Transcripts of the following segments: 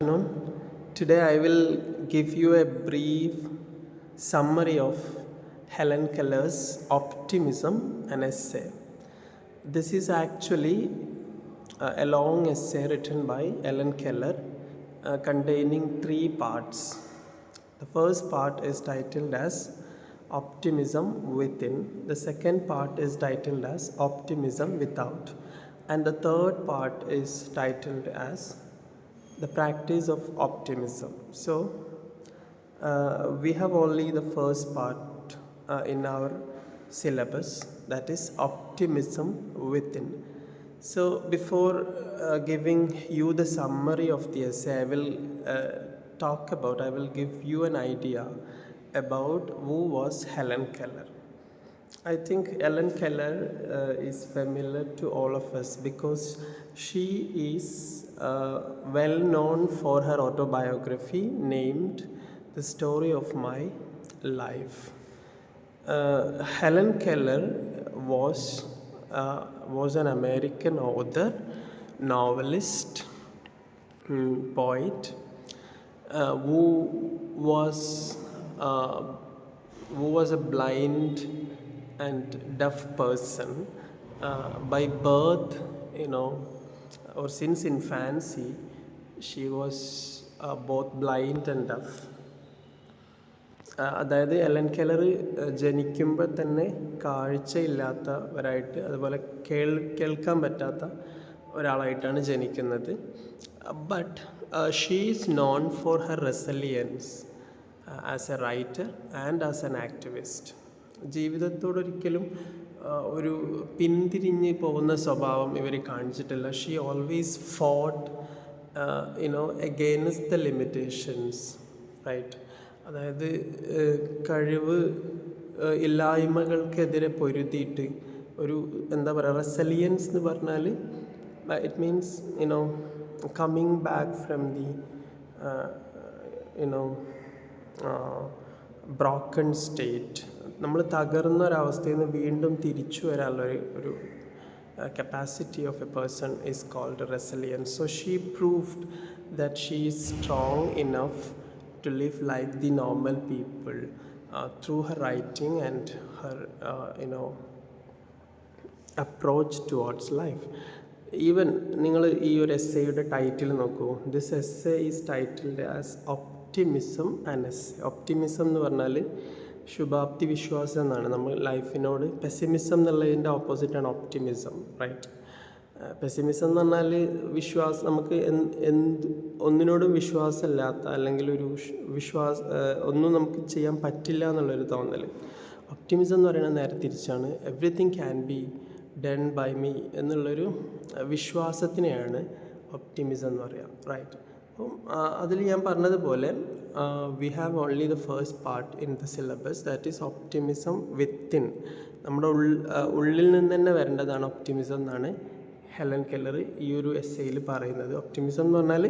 Afternoon. Today I will give you a brief summary of Helen Keller's Optimism, an essay. This is actually a long essay written by Helen Keller containing 3 parts. The first part is titled as Optimism Within, the second part is titled as Optimism Without, and the third part is titled as the practice of optimism. So, we have only the first part in our syllabus, that is optimism within. So, before giving you the summary of the essay, I will give you an idea about who was Helen Keller. I think Helen Keller is familiar to all of us because she is well known for her autobiography named The Story of My Life. Helen Keller was an American author, novelist, poet, who was a blind and deaf person by birth, or since infancy, she was both blind and deaf. അതായത് Helen Keller ജനിക്കുമ്പോൾ തന്നെ കാഴ്ചയില്ലാത്തവരായിട്ട് അതുപോലെ കേൾക്കാൻ പറ്റാത്ത ഒരാളായിട്ടാണ് ജനിക്കുന്നത്. But she is known for her resilience as a writer and as an activist. ജീവിതത്തോടൊരിക്കലും ഒരു പിന്തിരിഞ്ഞ് പോകുന്ന സ്വഭാവം ഇവർ കാണിച്ചിട്ടില്ല. She always fought against the limitations, right. അതായത് കഴിവ് ഇല്ലായ്മകൾക്കെതിരെ പൊരുതിയിട്ട് ഒരു എന്താ പറയുക, റെസിലിയൻസ് എന്ന് പറഞ്ഞാൽ it means coming back from the broken state. നമ്മൾ തകർന്ന ഒരവസ്ഥയിൽ നിന്ന് വീണ്ടും തിരിച്ചു വരാനുള്ള ഒരു capacity of a person is called resilience. So she proved that she is strong enough to live like the normal people through her writing and her approach towards life. Even നിങ്ങൾ ഈ ഒരു എസ്സേയുടെ ടൈറ്റിൽ നോക്കൂ. This essay is titled as optimism and essay. Optimism എന്ന് പറഞ്ഞാൽ ശുഭാപ്തി വിശ്വാസം എന്നാണ്. നമ്മൾ ലൈഫിനോട് പെസിമിസം എന്നുള്ളതിൻ്റെ ഓപ്പോസിറ്റാണ് ഒപ്റ്റിമിസം, റൈറ്റ്. പെസിമിസം എന്ന് പറഞ്ഞാൽ നമുക്ക് ഒന്നിനോടും വിശ്വാസമില്ലാത്ത, അല്ലെങ്കിൽ ഒന്നും നമുക്ക് ചെയ്യാൻ പറ്റില്ല എന്നുള്ളൊരു തോന്നൽ. ഒപ്റ്റിമിസം എന്ന് പറയുന്നത് നേരെ തിരിച്ചാണ്. Everything can be done by me എന്നുള്ളൊരു വിശ്വാസത്തിനെയാണ് ഒപ്റ്റിമിസം എന്ന് പറയാം, റൈറ്റ്. അപ്പം അതിൽ ഞാൻ പറഞ്ഞതുപോലെ we have only the first part in the syllabus, that is optimism within. നമ്മുടെ ഉള്ളിൽ നിന്ന് തന്നെ വരേണ്ടതാണ് ഒപ്റ്റിമിസം എന്നാണ് ഹെലൻ കെല്ലർ ഈ ഒരു എസ്സേയിൽ പറയുന്നത്. ഒപ്റ്റിമിസം എന്ന് പറഞ്ഞാൽ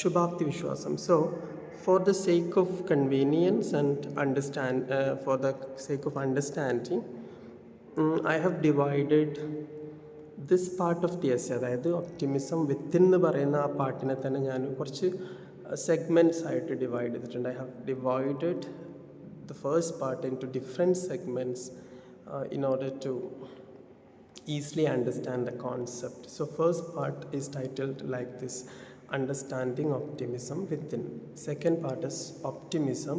ശുഭാപ്തി വിശ്വാസം. So for the sake of convenience and for the sake of understanding I have divided this part of the essay, അതായത് ഒപ്റ്റിമിസം വിത്തിൻ എന്ന് പറയുന്ന ആ പാർട്ടിനെ തന്നെ ഞാൻ കുറച്ച് സെഗ്മെൻറ്റ്സ് ആയിട്ട് ഡിവൈഡ് ചെയ്തിട്ടുണ്ട്. I have divided the first part into different segments in order to easily understand the concept. So first part is titled like this: Understanding Optimism Within. Second part is Optimism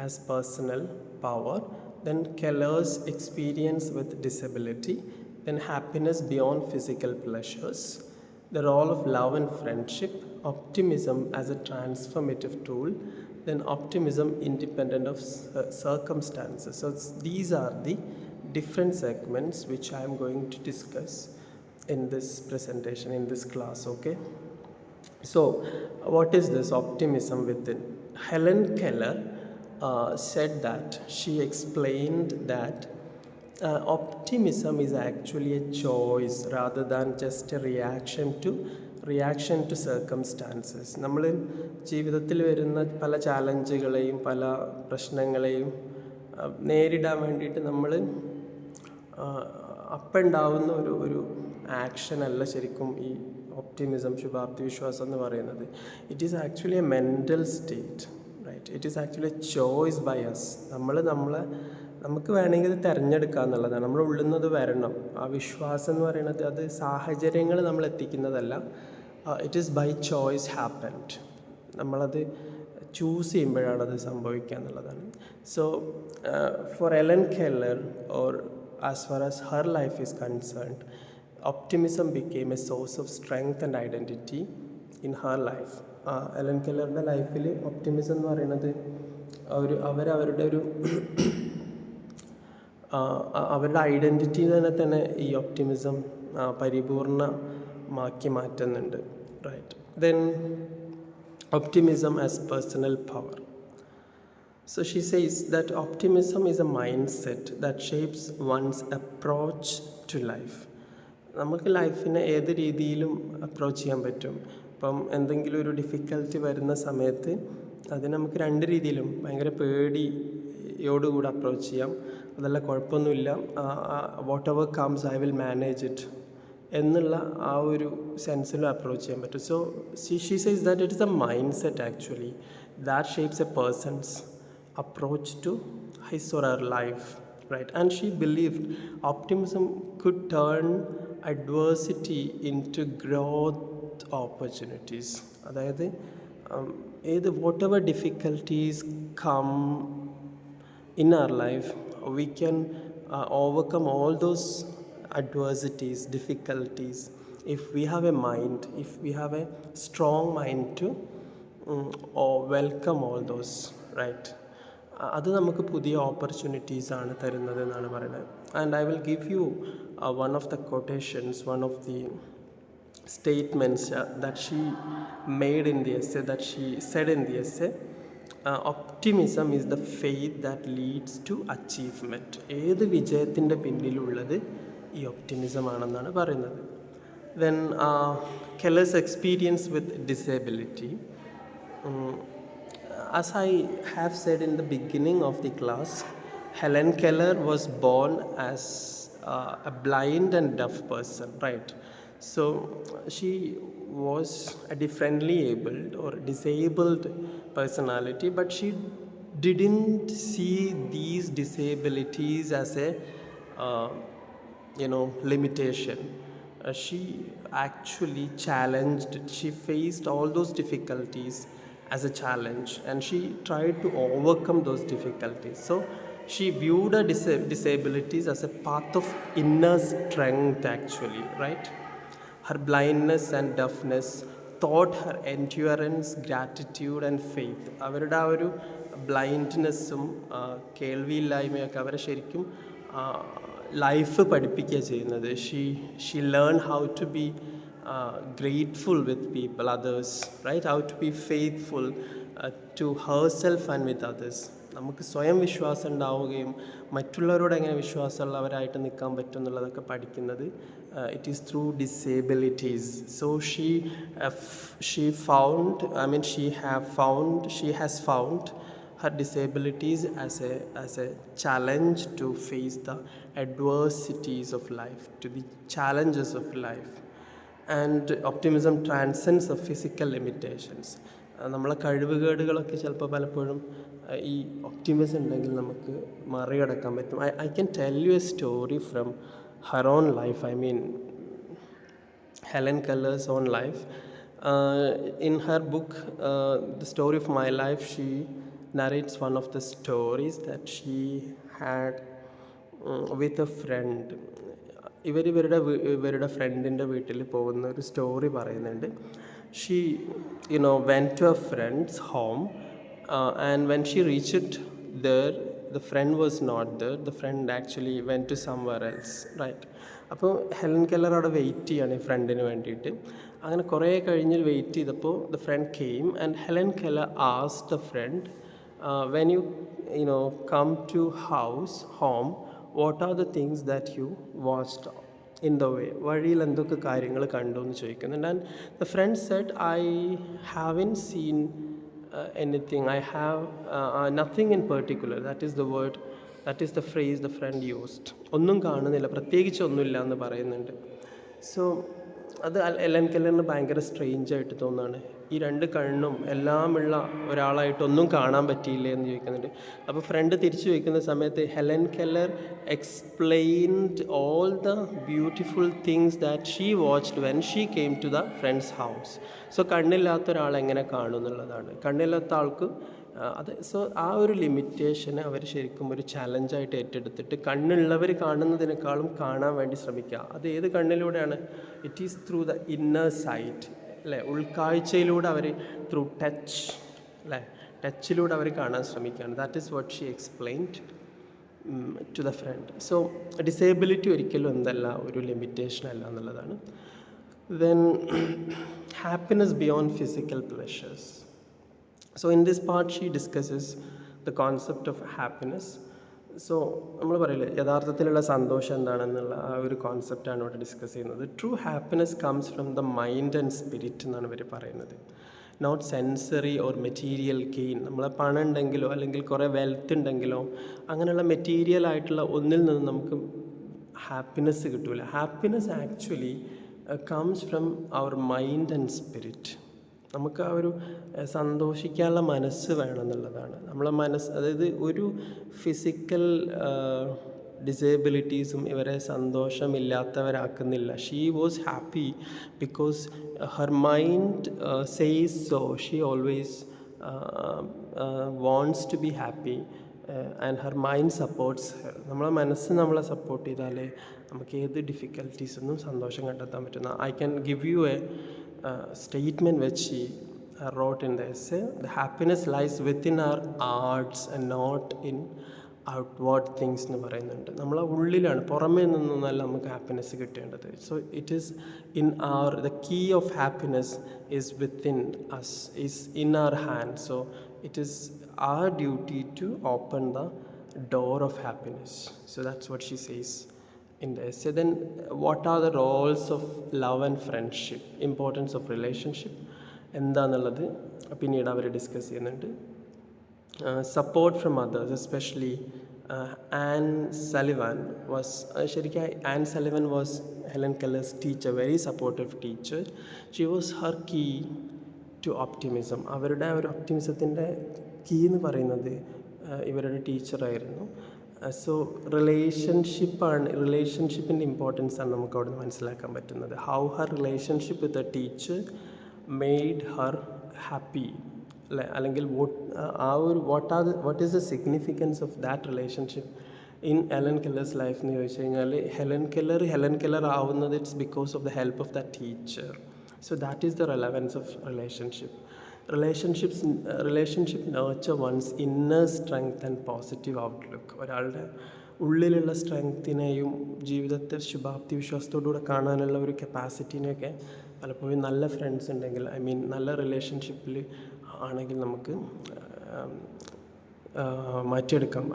as Personal Power. Then Keller's experience with disability. Then happiness beyond physical pleasures. The role of love and friendship. Optimism as a transformative tool. Then optimism independent of circumstances. So these are the different segments which I am going to discuss in this presentation, in this class, okay? So what is this optimism within? Helen Keller said that she explained that optimism is actually a choice rather than just a reaction to circumstances. നമ്മൾ ജീവിതത്തിൽ വരുന്ന പല ചാലഞ്ചുകളെയും പല പ്രശ്നങ്ങളെയും നേരിടാൻ വേണ്ടിയിട്ട് നമ്മൾ അപ്പം ഉണ്ടാവുന്ന ഒരു ആക്ഷൻ അല്ല ശരിക്കും ഈ ഒപ്റ്റിമിസം, ശുഭാപ്തി വിശ്വാസം എന്ന് പറയുന്നത്, it is actually a mental state, right? It is actually a choice by us. നമുക്ക് വേണമെങ്കിൽ ഇത് തിരഞ്ഞെടുക്കുക എന്നുള്ളതാണ്. നമ്മുടെ ഉള്ളിൽ നിന്ന് അത് വരണം. ആ വിശ്വാസം എന്ന് പറയുന്നത് അത് സാഹചര്യങ്ങൾ നമ്മൾ എത്തിക്കുന്നതല്ല. It is by choice happened. നമ്മളത് ചൂസ് ചെയ്യുമ്പോഴാണ് അത് സംഭവിക്കുക എന്നുള്ളതാണ്. So for Helen Keller, or as far as her life is concerned, optimism became a source of strength and identity in her life. Helen കെല്ലറുടെ ലൈഫിൽ ഒപ്റ്റിമിസം എന്ന് പറയുന്നത് അവരുടെ ഐഡൻറ്റിറ്റി തന്നെ ഈ ഒപ്റ്റിമിസം പരിപൂർണമാക്കി മാറ്റുന്നുണ്ട്, right? Then optimism as personal power. So she says that optimism is a mindset that shapes one's approach to life. നമുക്ക് ലൈഫിനെ ഏത് രീതിയിലും അപ്രോച്ച് ചെയ്യാൻ പറ്റും. ഇപ്പം എന്തെങ്കിലും ഒരു ഡിഫിക്കൽറ്റി വരുന്ന സമയത്ത് അത് നമുക്ക് രണ്ട് രീതിയിലും ഭയങ്കര പേടിയോടുകൂടി അപ്രോച്ച് ചെയ്യാം. അതല്ല, കുഴപ്പമൊന്നുമില്ല, what ever comes I will manage it എന്നുള്ള ആ ഒരു സെൻസിലും അപ്രോച്ച് ചെയ്യാൻ പറ്റും. So she says that it is A mind set actually that shapes a person's approach to his or her life, right? And she believed optimism could turn adversity into growth opportunities. അതായത് whatever difficulties come in our life, we can overcome all those adversities, difficulties, if we have a mind, if we have a strong mind to welcome all those, right? അത് നമുക്ക് പുതിയ ഓപ്പർച്യൂണിറ്റീസാണ് തരുന്നത് എന്നാണ് പറയുന്നത്. And I will give you one of the quotations, one of the statements that she made in the essay, that she said in the essay. Optimism is the faith that leads to achievement. ഏത് വിജയത്തിൻ്റെ പിന്നിലുള്ളത് ഈ optimism ആണെന്നാണ് പറയുന്നത്. Then Keller's experience with disability. As I have said in the beginning of the class, Helen Keller was born as a blind and deaf person, right? So she was a differently abled or disabled personality, but she didn't see these disabilities as a limitation. She actually challenged it. She faced all those difficulties as a challenge, and she tried to overcome those difficulties. So she viewed her disabilities as a path of inner strength actually, right? Her blindness and deafness taught her endurance, gratitude and faith. അവരുടെ ആ ഒരു ബ്ലൈൻഡ്നെസ്സും കേൾവിയില്ലായ്മയൊക്കെ അവരെ ശരിക്കും life പഠിപ്പിക്കുക ചെയ്യുന്നത്. She learn how to be grateful with people, others, right? How to be faithful to herself and with others. നമുക്ക് സ്വയം വിശ്വാസം ഉണ്ടാവുകയും മറ്റുള്ളവരോട് എങ്ങനെ വിശ്വാസമുള്ളവരായിട്ട് നിൽക്കാൻ പറ്റും എന്നുള്ളതൊക്കെ പഠിക്കുന്നത് it is through disabilities. So she has found her disabilities as a challenge to face the adversities of life, to the challenges of life. And optimism transcends the physical limitations. നമ്മളെ കഴിവുകേടുകളൊക്കെ ചിലപ്പോൾ പലപ്പോഴും ഈ ഒപ്റ്റിമിസം ഉണ്ടെങ്കിൽ നമുക്ക് മറികടക്കാൻ പറ്റും. I can tell you A story from her on life, I mean Helen Keller's own life. In her book, The Story of My Life, she narrates one of the stories that she had with a friend. ഇവരുടെ ഫ്രണ്ടിൻ്റെ വീട്ടിൽ പോകുന്ന ഒരു story പറയുന്നുണ്ട്. She went to a friend's home, and when she reached there, the friend was not there. The friend actually went to somewhere else, right? അപ്പോൾ Helen Keller അവിടെ wait ചെയ്യാണ് ഈ ഫ്രണ്ടിന് വേണ്ടിയിട്ട്. അങ്ങനെ കുറേ കഴിഞ്ഞ് വെയിറ്റ് ചെയ്തപ്പോൾ the friend came, and Helen Keller asked the friend, when you come to home, what are the things that you watched in the way? വഴിയിൽ എന്തൊക്കെ കാര്യങ്ങൾ കണ്ടു എന്ന് ചോദിക്കുന്നുണ്ട്. And the friend said, I haven't seen anything, I have nothing in particular. that is the phrase the friend used. ഒന്നും കാണുന്നില്ല, പ്രത്യേകിച്ച് ഒന്നുമില്ല എന്ന് പറയുന്നുണ്ട്. സോ അത് എലൻ കെല്ലറിന് ഭയങ്കര സ്ട്രേഞ്ചായിട്ട് തോന്നുകയാണ്. ഈ രണ്ട് കണ്ണും എല്ലാമുള്ള ഒരാളായിട്ടൊന്നും കാണാൻ പറ്റിയില്ലേ എന്ന് ചോദിക്കുന്നുണ്ട്. അപ്പോൾ ഫ്രണ്ട് തിരിച്ചു ചോദിക്കുന്ന സമയത്ത് Helen Keller explained all the beautiful things that she watched when she came to the friend's house. So കണ്ണില്ലാത്ത ഒരാൾ എങ്ങനെ കാണും എന്നുള്ളതാണ്. കണ്ണില്ലാത്ത ആൾക്ക് അത് സോ ആ ഒരു ലിമിറ്റേഷനെ അവർ ശരിക്കും ഒരു ചലഞ്ചായിട്ട് ഏറ്റെടുത്തിട്ട് കണ്ണുള്ളവർ കാണുന്നതിനേക്കാളും കാണാൻ വേണ്ടി ശ്രമിക്കുക. അത് ഏത് കണ്ണിലൂടെയാണ്? It is through the inner sight, അല്ലേ? ഉൾക്കാഴ്ചയിലൂടെ അവർ ത്രൂ ടച്ച്, അല്ലേ? ടച്ചിലൂടെ അവർ കാണാൻ ശ്രമിക്കുകയാണ്. That is what she explained to the friend. So disability ഒരിക്കലും എന്തല്ല, ഒരു ലിമിറ്റേഷൻ അല്ല എന്നുള്ളതാണ്. Then happiness beyond physical pleasures. So in this part she discusses the concept of happiness. So നമ്മൾ പറയില്ലേ യഥാർത്ഥത്തിലുള്ള സന്തോഷം എന്താണെന്നുള്ള ആ ഒരു കോൺസെപ്റ്റാണ് ഇവിടെ ഡിസ്കസ് ചെയ്യുന്നത്. True happiness comes from the mind and spirit എന്നാണ് ഇവർ പറയുന്നത്. Not sensory or material gain. നമ്മളെ പണം ഉണ്ടെങ്കിലോ അല്ലെങ്കിൽ കുറേ വെൽത്ത് ഉണ്ടെങ്കിലോ അങ്ങനെയുള്ള മെറ്റീരിയൽ ആയിട്ടുള്ള ഒന്നിൽ നിന്ന് നമുക്ക് ഹാപ്പിനെസ് കിട്ടില്ല. Happiness actually comes from our mind and spirit. നമുക്ക് ആ ഒരു സന്തോഷിക്കാനുള്ള മനസ്സ് വേണം എന്നുള്ളതാണ്. നമ്മളെ മനസ്സ്, അതായത് ഒരു ഫിസിക്കൽ ഡിസേബിലിറ്റീസും ഇവരെ സന്തോഷമില്ലാത്തവരാക്കുന്നില്ല. She was happy because her mind says so. She always wants to be happy and her mind supports her. നമ്മളെ മനസ്സ് നമ്മളെ സപ്പോർട്ട് ചെയ്താലേ നമുക്ക് ഏത് ഡിഫിക്കൽട്ടീസൊന്നും സന്തോഷം കണ്ടെത്താൻ പറ്റുന്ന. I can give you A statement which she wrote in the essay. The happiness lies within our arts and not in outward things എന്ന് പറയുന്നുണ്ട്. നമ്മളെ ഉള്ളിലാണ്, പുറമേ നിന്നൊന്നല്ല നമുക്ക് ഹാപ്പിനെസ് കിട്ടേണ്ടത്. So it is in our, the key of happiness is within us, is in our hand. So it is our duty to open the door of happiness. So that's what she says in the essay. Then what are the roles of love and friendship, importance of relationship എന്താണെന്നുള്ളത് പിന്നീട് അവർ discuss ചെയ്യുന്നുണ്ട്. Support from others, especially Anne Sullivan was, ശരിക്കും Anne Sullivan was Helen Keller's teacher, very supportive teacher. She was her key to optimism. അവരുടെ ഒരു ഓപ്റ്റിമിസത്തിൻ്റെ key എന്ന് പറയുന്നത് ഇവരുടെ ടീച്ചറായിരുന്നു. സോ റിലേഷൻഷിപ്പിൻ്റെ ഇമ്പോർട്ടൻസ് ആണ് നമുക്ക് അവിടെ നിന്ന് മനസ്സിലാക്കാൻ പറ്റുന്നത്. How her relationship with a teacher made her happy, അല്ലെ? അല്ലെങ്കിൽ what is the significance of that relationship in Helen Keller's life എന്ന് ചോദിച്ചു കഴിഞ്ഞാൽ, ഹെലൻ കെല്ലർ ആവുന്നത് it's because of the help of the teacher. So that is the relevance of relationship. Relationship nurture one's inner strength and positive outlook. ഒരാളുടെ ഉള്ളിലുള്ള സ്ട്രെങ്ത്തിനെയും ജീവിതത്തെ ശുഭാപ്തി വിശ്വാസത്തോടുകൂടെ കാണാനുള്ള ഒരു കപ്പാസിറ്റീനെയൊക്കെ പലപ്പോഴും നല്ല ഫ്രണ്ട്സ് ഉണ്ടെങ്കിൽ, നല്ല റിലേഷൻഷിപ്പിൽ ആണെങ്കിൽ നമുക്ക് മാറ്റിയെടുക്കാം.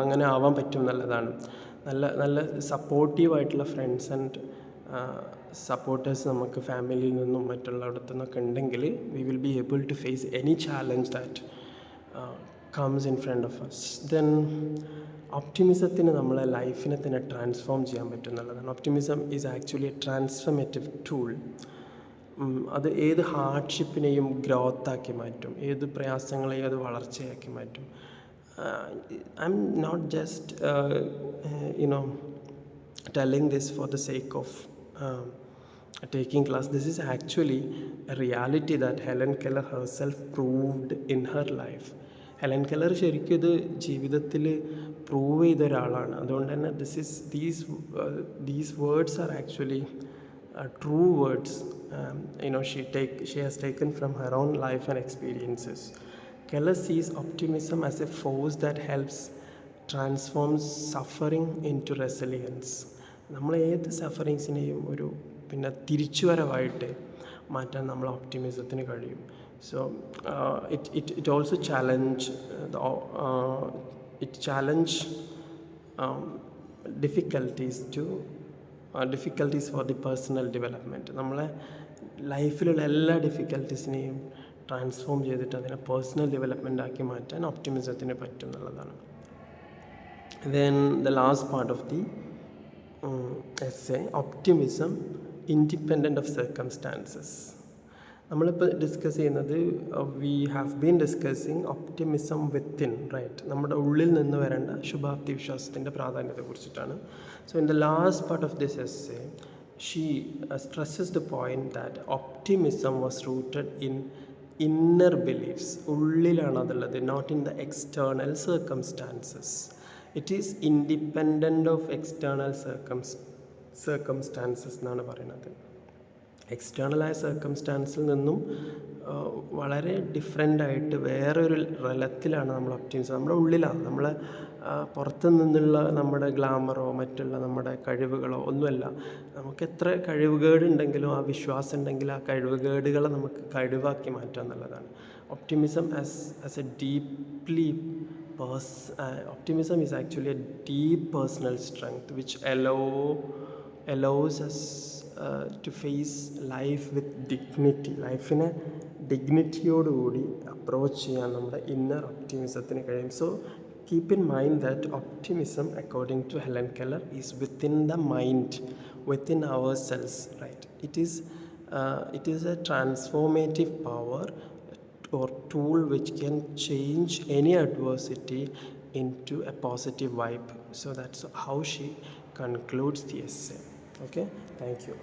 അങ്ങനെ ആവാൻ പറ്റും എന്നുള്ളതാണ്. നല്ല സപ്പോർട്ടീവായിട്ടുള്ള ഫ്രണ്ട്സ് ആൻഡ് സപ്പോർട്ടേഴ്സ് നമുക്ക് ഫാമിലിയിൽ നിന്നും മറ്റുള്ളയിടത്തു നിന്നൊക്കെ ഉണ്ടെങ്കിൽ we will be able to face any challenge that comes in front of us. Then ഒപ്റ്റിമിസത്തിന് നമ്മളെ ലൈഫിനെ തന്നെ ട്രാൻസ്ഫോം ചെയ്യാൻ പറ്റും എന്നുള്ളതാണ്. Optimism is actually a transformative tool. അത് ഏത് ഹാർഡ്ഷിപ്പിനെയും ഗ്രോത്താക്കി മാറ്റും, ഏത് പ്രയാസങ്ങളെയും അത് വളർച്ചയാക്കി മാറ്റും. I'm not just telling this for the sake of taking class. This is actually a reality that Helen Keller herself proved in her life. Helen Keller ശരിക്കും ഇത് ജീവിതത്തിൽ പ്രൂവ് ചെയ്ത ഒരാളാണ്. അതുകൊണ്ട് തന്നെ these words are actually true words. She has taken from her own life and experiences. Keller sees optimism as a force that helps transforms suffering into resilience. നമ്മൾ ഏത് സഫറിങ്സിനെയും ഒരു തിരിച്ചുവരവായിട്ട് മാറ്റാൻ നമ്മൾ ഓപ്റ്റിമിസത്തിന് കഴിയും. So it also challenge difficulties for the personal development. നമ്മളെ ലൈഫിലുള്ള എല്ലാ ഡിഫിക്കൽട്ടീസിനെയും transform ചെയ്തിട്ട് അതിനെ പേഴ്സണൽ ഡെവലപ്മെൻ്റ് ആക്കി മാറ്റാൻ ഓപ്റ്റിമിസത്തിന് പറ്റും എന്നുള്ളതാണ്. Then the last part of the essay, optimism independent of circumstances. നമ്മളിപ്പോൾ ഡിസ്കസ് ചെയ്യുന്നത് we have been discussing optimism within, right? നമ്മുടെ ഉള്ളിൽ നിന്ന് വരേണ്ട ശുഭാപ്തി വിശ്വാസത്തിൻ്റെ പ്രാധാന്യത്തെ കുറിച്ചിട്ടാണ്. So in the last part of this essay she stresses the point that optimism was rooted in inner beliefs. ഉള്ളിലാണ് അതുള്ളത്, not in the external circumstances. It is independent of external circumstances എന്നാണ് പറയുന്നത്. എക്സ്റ്റേണലായ സർക്കംസ്റ്റാൻസിൽ നിന്നും വളരെ ഡിഫറെൻ്റായിട്ട് വേറൊരു റലത്തിലാണ് നമ്മൾ ഒപ്റ്റിമിസം. നമ്മുടെ ഉള്ളിലാണ്, നമ്മളെ പുറത്തു നിന്നുള്ള നമ്മുടെ ഗ്ലാമറോ മറ്റുള്ള നമ്മുടെ കഴിവുകളോ ഒന്നുമല്ല. നമുക്ക് എത്ര കഴിവുകേടുണ്ടെങ്കിലും ആ വിശ്വാസം ഉണ്ടെങ്കിൽ ആ കഴിവുകേടുകളെ നമുക്ക് കഴിവാക്കി മാറ്റുക എന്നുള്ളതാണ്. Optimism as A deeply optimism is actually a deep personal strength which allows us to face life with dignity. ലൈഫിനെ ഡിഗ്നിറ്റിയോടുകൂടി അപ്രോച്ച് ചെയ്യാൻ നമ്മുടെ ഇന്നർ ഒപ്റ്റിമിസത്തിന് കഴിയും. So keep in mind that optimism according to Helen Keller is within the mind, within ourselves, right? It is a transformative power or tool which can change any adversity into a positive vibe. So that's how she concludes the essay. Okay, thank you.